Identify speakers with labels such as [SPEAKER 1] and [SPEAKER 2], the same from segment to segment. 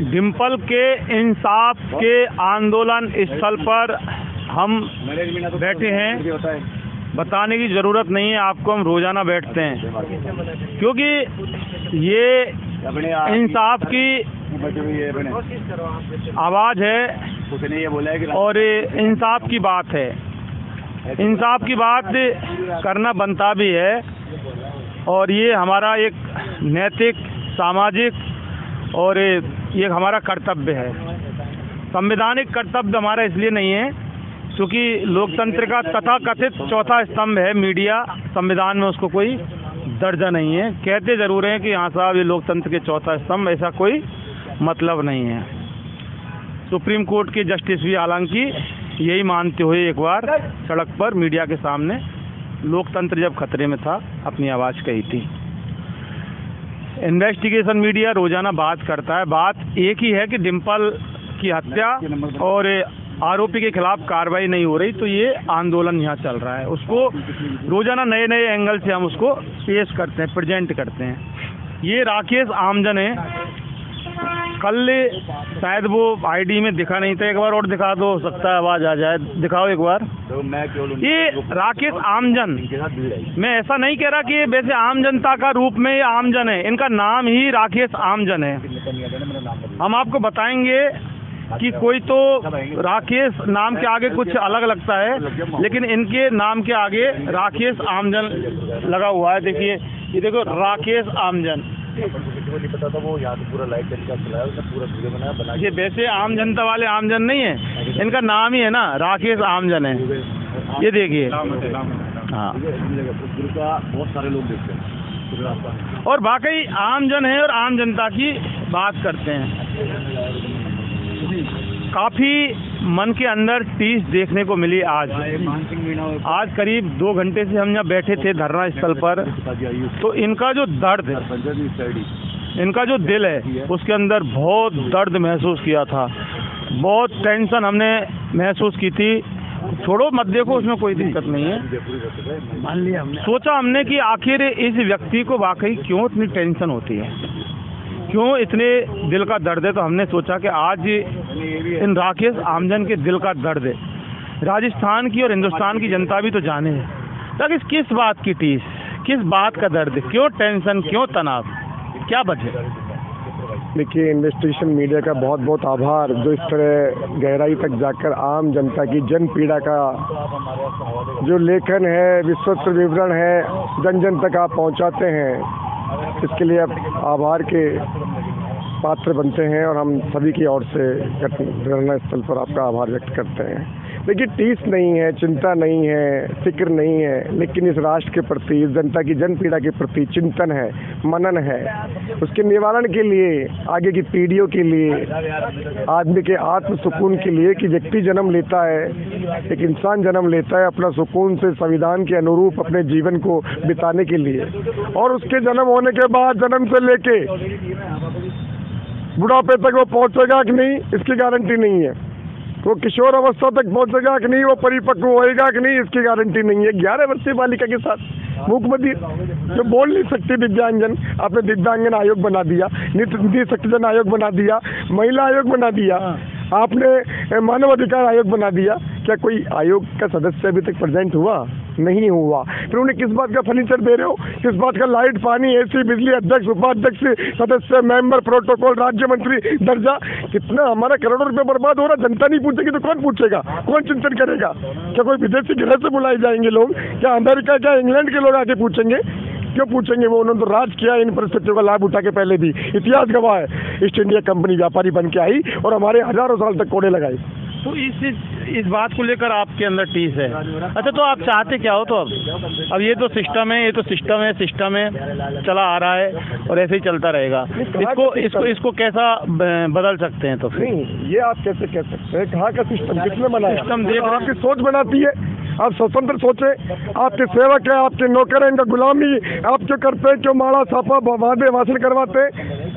[SPEAKER 1] डिम्पल के इंसाफ के आंदोलन स्थल पर हम बैठे हैं। बताने की ज़रूरत नहीं है आपको, हम रोज़ाना बैठते हैं क्योंकि ये इंसाफ की आवाज़ है और इंसाफ की बात है। इंसाफ की बात करना बनता भी है और ये हमारा एक नैतिक, सामाजिक और ये हमारा कर्तव्य है। संवैधानिक कर्तव्य हमारा इसलिए नहीं है क्योंकि लोकतंत्र का तथाकथित चौथा स्तंभ है मीडिया। संविधान में उसको कोई दर्जा नहीं है। कहते ज़रूर हैं कि हाँ साहब ये लोकतंत्र के चौथा स्तंभ, ऐसा कोई मतलब नहीं है। सुप्रीम कोर्ट के जस्टिस भी हालांकि यही मानते हुए एक बार सड़क पर मीडिया के सामने लोकतंत्र जब खतरे में था अपनी आवाज़ कही थी। इन्वेस्टिगेशन मीडिया रोज़ाना बात करता है। बात एक ही है कि डिम्पल की हत्या और आरोपी के खिलाफ कार्रवाई नहीं हो रही, तो ये आंदोलन यहाँ चल रहा है। उसको रोज़ाना नए नए एंगल से हम उसको पेश करते हैं, प्रेजेंट करते हैं। ये राकेश आमजन है। कल शायद वो आईडी में दिखा नहीं था, एक बार और दिखा दो, हो सकता है आवाज़ आ जाए, दिखाओ एक बार। ये राकेश आमजन, मैं ऐसा नहीं कह रहा कि ये वैसे आम जनता का रूप में ये आमजन है, इनका नाम ही राकेश आमजन है। हम आपको बताएंगे कि कोई तो राकेश नाम के आगे कुछ अलग लगता है, लेकिन इनके नाम के आगे राकेश आमजन लगा हुआ है। देखिए, ये देखो राकेश आमजन। ये वैसे आम जनता वाले आमजन नहीं है, इनका नाम ही है ना, राकेश आमजन है। ये देखिए, हाँ, बहुत सारे लोग देखते हैं और वाकई आमजन है और आम जनता की बात करते हैं। काफ़ी मन के अंदर टीस देखने को मिली आज करीब 2 घंटे से हम यहाँ बैठे थे धरना स्थल पर। तो इनका जो दर्द है, इनका जो दिल है, उसके अंदर बहुत दर्द महसूस किया था, बहुत टेंशन हमने महसूस की थी। छोड़ो मत देखो, उसमें कोई दिक्कत नहीं है। मान लिया हमने, सोचा हमने कि आखिर इस व्यक्ति को वाकई क्यों इतनी टेंशन होती है, क्यों इतने दिल का दर्द है। तो हमने सोचा कि आज इन राकेश आमजन के दिल का दर्द है राजस्थान की और हिंदुस्तान की जनता भी तो जाने है, ताकि किस बात की टीस, किस बात का दर्द, क्यों टेंशन, क्यों तनाव, क्या वजह।
[SPEAKER 2] देखिए, इन्वेस्टिगेशन मीडिया का बहुत बहुत आभार, जो इस तरह गहराई तक जाकर आम जनता की जन पीड़ा का जो लेखन है, विस्तृत विवरण है, जन जन तक आप पहुंचाते हैं। इसके लिए आप आभार के पात्र बनते हैं और हम सभी की ओर से धरना स्थल पर आपका आभार व्यक्त करते हैं। देखिए, टीस नहीं है, चिंता नहीं है, फिक्र नहीं है, लेकिन इस राष्ट्र के प्रति, इस जनता की जन पीड़ा के प्रति चिंतन है, मनन है। उसके निवारण के लिए, आगे की पीढ़ियों के लिए, आदमी के आत्म सुकून के लिए कि व्यक्ति जन्म लेता है, एक इंसान जन्म लेता है अपना सुकून से संविधान के अनुरूप अपने जीवन को बिताने के लिए, और उसके जन्म होने के बाद जन्म से लेके बुढ़ापे तक वो पहुंचेगा कि नहीं, इसकी गारंटी नहीं है। वो किशोर अवस्था तक पहुंचेगा कि नहीं, वो परिपक्व होएगा कि नहीं, इसकी गारंटी नहीं है। 11 वर्षीय बालिका के साथ मूकबधिर जो बोल नहीं सकती दिव्यांगजन, आपने दिव्यांगन आयोग बना दिया, निधि शक्तिजन आयोग बना दिया, महिला आयोग बना दिया, आपने मानव अधिकार आयोग बना दिया। क्या कोई आयोग का सदस्य अभी तक प्रेजेंट हुआ? नहीं हुआ। फिर उन्हें किस बात का फर्नीचर दे रहे हो, किस बात का लाइट, पानी, एसी, बिजली, अध्यक्ष, उपाध्यक्ष, सदस्य, मेंबर, प्रोटोकॉल, राज्य मंत्री दर्जा? कितना हमारा करोड़ों रुपए बर्बाद हो रहा, जनता नहीं पूछेगी तो कौन पूछेगा, कौन चिंतन करेगा? क्या कोई विदेशी गृह से बुलाए जाएंगे लोग? क्या अमेरिका, क्या इंग्लैंड के लोग आके पूछेंगे? क्यों पूछेंगे? वो उन्होंने तो राज किया इन परिस्थितियों का लाभ उठा के। पहले भी इतिहास गवाह है, ईस्ट इंडिया कंपनी व्यापारी बन के आई और हमारे हजारों साल तक कोड़े लगाए।
[SPEAKER 1] तो इस बात को लेकर आपके अंदर टीस है। अच्छा, तो आप चाहते क्या हो? तो अब ये तो सिस्टम है, सिस्टम है, चला आ रहा है और ऐसे ही चलता रहेगा। इसको कैसा बदल सकते हैं? तो
[SPEAKER 2] नहीं, ये आप कैसे कह सकते हैं? कहाँ का सिस्टम, किसने बनाया? सिस्टम देख, आपकी सोच बनाती है। आप स्वतंत्र सोचे, आपके सेवक है, आपके नौकर है, इनका गुलामी आप क्यों करते हैं? क्यों माड़ा साफा वादे भाषण करवाते हैं?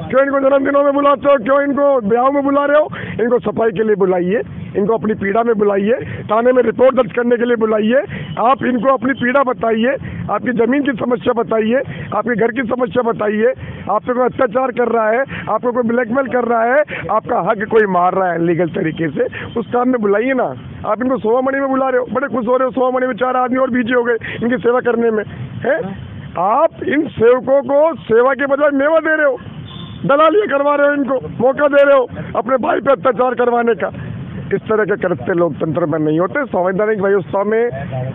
[SPEAKER 2] क्यों इनको जन्मदिनों में बुलाते हो? क्यों इनको ब्याह में बुला रहे हो? इनको सफाई के लिए बुलाइए, इनको अपनी पीड़ा में बुलाइए, थाने में रिपोर्ट दर्ज करने के लिए बुलाइए, आप इनको अपनी पीड़ा बताइए, आपकी ज़मीन की समस्या बताइए, आपके घर की समस्या बताइए, आप पे कोई अत्याचार कर रहा है, आपको कोई ब्लैकमेल कर रहा है, आपका हक कोई मार रहा है लीगल तरीके से, उस काम में बुलाइए ना। आप इनको सोवामणि में बुला रहे हो, बड़े खुश हो रहे हो, सोवामणि में 4 आदमी और बीजे हो गए इनकी सेवा करने में है। आप इन सेवकों को सेवा के बजाय मेवा दे रहे हो, दलालियाँ करवा रहे हो, इनको मौका दे रहे हो अपने भाई पे अत्याचार करवाने का। इस तरह के कृत्य लोकतंत्र में नहीं होते। संवैधानिक व्यवस्था में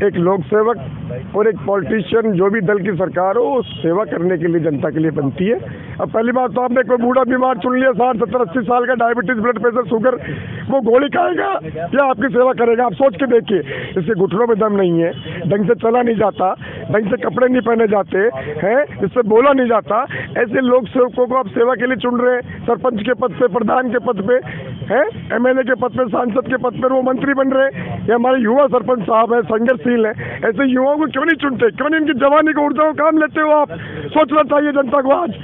[SPEAKER 2] एक लोक सेवक और एक पॉलिटिशियन, जो भी दल की सरकार हो, सेवा करने के लिए, जनता के लिए बनती है। अब पहली बात तो आपने कोई बूढ़ा बीमार चुन लिया, 60, 70, 80 साल का, डायबिटीज, ब्लड प्रेशर, शुगर, वो गोली खाएगा या आपकी सेवा करेगा? आप सोच के देखिए। इसके घुटनों में दम नहीं है, ढंग से चला नहीं जाता, ढंग से कपड़े नहीं पहने जाते हैं, इससे बोला नहीं जाता। ऐसे लोक सेवकों को आप सेवा के लिए चुन रहे हैं, सरपंच के पद पे, प्रधान के पद पे है, MLA के पद पे, सांसद के पद पर वो मंत्री बन रहे हैं। ये हमारे युवा सरपंच साहब है, संघर्षशील है। ऐसे युवाओं को क्यों नहीं चुनते? क्यों नहीं इनकी जवानी को ऊर्जा को काम लेते हो? आप सोचना चाहिए जनता को आज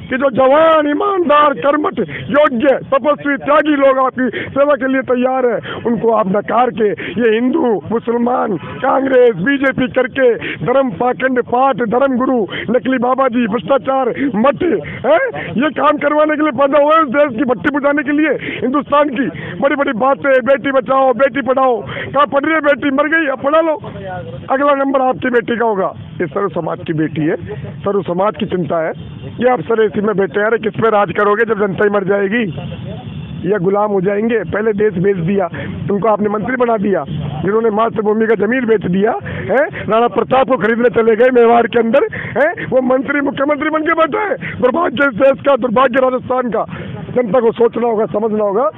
[SPEAKER 2] कि जो जवान, ईमानदार, कर्मठ, योग्य, तपस्वी, त्यागी लोग आपकी सेवा के लिए तैयार है, उनको आप नकार के ये हिंदू, मुसलमान, कांग्रेस, बीजेपी करके धर्म पाखंड, पाठ, धर्म गुरु, नकली बाबा जी, भ्रष्टाचार, मठ है, ये काम करवाने के लिए पैदा हुए, उस देश की भट्टी बुझाने के लिए। हिंदुस्तान की बड़ी बड़ी बातें, बेटी बचाओ, बेटी पढ़ाओ, कहाँ पढ़ रही है बेटी? मर गई, अब पढ़ा लो, अगला नंबर आपकी बेटी का होगा। ये सर्व समाज की बेटी है, सर्व समाज की चिंता है। ये आप सर इसी में बैठे हैं, अरे किस पे राज करोगे जब जनता ही मर जाएगी या गुलाम हो जाएंगे? पहले देश बेच दिया, तुमको आपने मंत्री बना दिया, जिन्होंने मातृभूमि का जमीन बेच दिया है, राणा प्रताप को खरीदने चले गए मेवाड़ के अंदर है, वो मंत्री मुख्यमंत्री बन के बैठा है। दुर्भाग्य इस देश का, दुर्भाग्य राजस्थान का। जनता को सोचना होगा, समझना होगा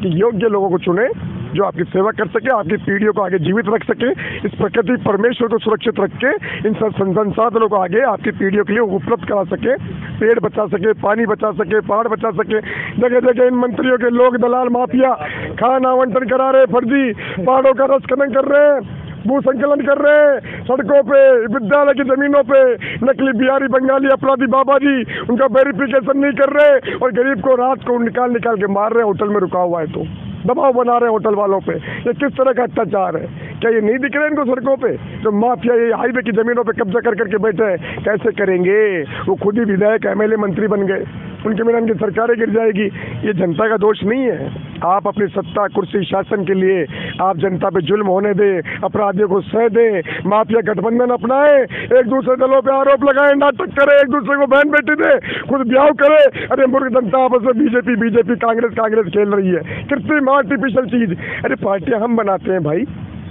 [SPEAKER 2] कि योग्य लोगों को चुने जो आपकी सेवा कर सके, आपकी पीढ़ियों को आगे जीवित रख सके, इस प्रकृति परमेश्वर को सुरक्षित रख के इन संसाधनों को आगे आपकी पीढ़ियों के लिए उपलब्ध करा सके, पेड़ बचा सके, पानी बचा सके, पहाड़ बचा सके। जगह जगह इन मंत्रियों के लोग दलाल माफिया खान आवंटन करा रहे, फर्जी पहाड़ों का रस खनन कर रहे हैं, भू संकलन कर रहे हैं, सड़कों पे, विद्यालय की जमीनों पे नकली बिहारी बंगाली अपराधी बाबा जी उनका वेरिफिकेशन नहीं कर रहे और गरीब को रात को निकाल के मार रहे हैं, होटल में रुका हुआ है तो दबाव बना रहे हैं होटल वालों पे। ये किस तरह का अत्याचार है? क्या ये नहीं दिख रहे इनको सड़कों पे? जो माफिया ये हाईवे की जमीनों पे कब्जा कर करके बैठे हैं, कैसे करेंगे? वो खुद ही विधायक, MLA, मंत्री बन गए, उनके बिना इनकी सरकारें गिर जाएगी। ये जनता का दोष नहीं है। आप अपनी सत्ता, कुर्सी, शासन के लिए आप जनता पे जुल्म होने दें, अपराधियों को सह दें, माफिया गठबंधन अपनाए, एक दूसरे दलों पे आरोप लगाए, नाटक करे, एक दूसरे को बहन बेटी दे, खुद ब्याह करे। अरे मूर्ख जनता आपस में बीजेपी कांग्रेस खेल रही है, कृत्रिम आर्टिफिशियल चीज। अरे पार्टियां हम बनाते हैं भाई,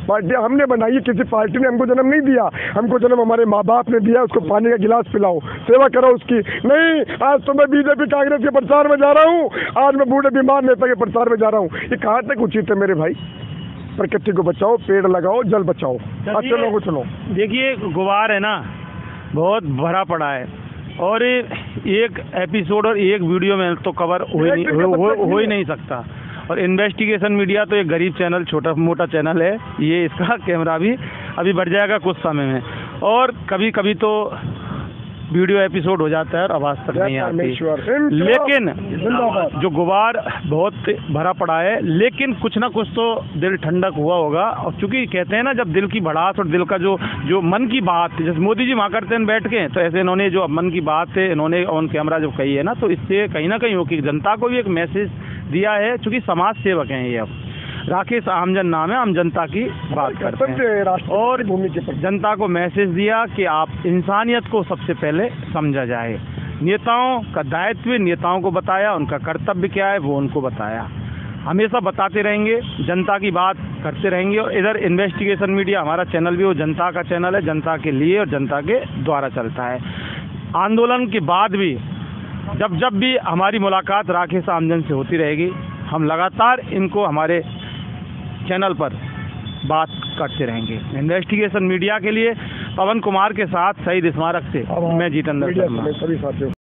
[SPEAKER 2] पार्टियां हमने बनाई है, किसी पार्टी ने हमको जन्म नहीं दिया। हमको जन्म हमारे माँ बाप ने दिया, उसको पानी का गिलास पिलाओ, सेवा करो उसकी। नहीं, आज तो मैं बीजेपी कांग्रेस के प्रचार में जा रहा हूँ, आज मैं बूढ़े बीमार नेता के प्रचार में जा रहा हूँ। ये कहाँ तक उचित है मेरे भाई? प्रकृति को बचाओ, पेड़ लगाओ, जल बचाओ। अच्छे लोगों को चुनो।
[SPEAKER 1] देखिए, गुबार है ना, बहुत भरा पड़ा है और एक एपिसोड और एक वीडियो में तो कवर हो ही नहीं सकता। और इन्वेस्टिगेशन मीडिया तो एक गरीब चैनल, छोटा मोटा चैनल है, ये इसका कैमरा भी अभी बढ़ जाएगा कुछ समय में, और कभी कभी तो वीडियो एपिसोड हो जाता है और आवाज़ तक नहीं आती। लेकिन जो गुबार बहुत भरा पड़ा है, लेकिन कुछ ना कुछ तो दिल ठंडक हुआ होगा। और चूंकि कहते हैं ना, जब दिल की भड़ास और दिल का जो मन की बात, जैसे मोदी जी वहाँ करते हैं बैठ के, तो ऐसे इन्होंने जो मन की बात है इन्होंने ऑन कैमरा जो कही है ना, तो इससे कहीं ना कहीं हो कि जनता को भी एक मैसेज दिया है। चूंकि समाज सेवक हैं ये, अब राकेश आमजन नाम है, हम जनता की बात करते हैं और जनता को मैसेज दिया कि आप इंसानियत को सबसे पहले समझा जाए। नेताओं का दायित्व, नेताओं को बताया, उनका कर्तव्य क्या है वो उनको बताया। हमेशा बताते रहेंगे, जनता की बात करते रहेंगे। और इधर इन्वेस्टिगेशन मीडिया, हमारा चैनल भी वो जनता का चैनल है, जनता के लिए और जनता के द्वारा चलता है। आंदोलन के बाद भी जब भी हमारी मुलाकात राकेश आमजन से होती रहेगी, हम लगातार इनको हमारे चैनल पर बात करते रहेंगे। इन्वेस्टिगेशन मीडिया के लिए पवन कुमार के साथ शहीद स्मारक से मैं जितेंद्र शर्मा।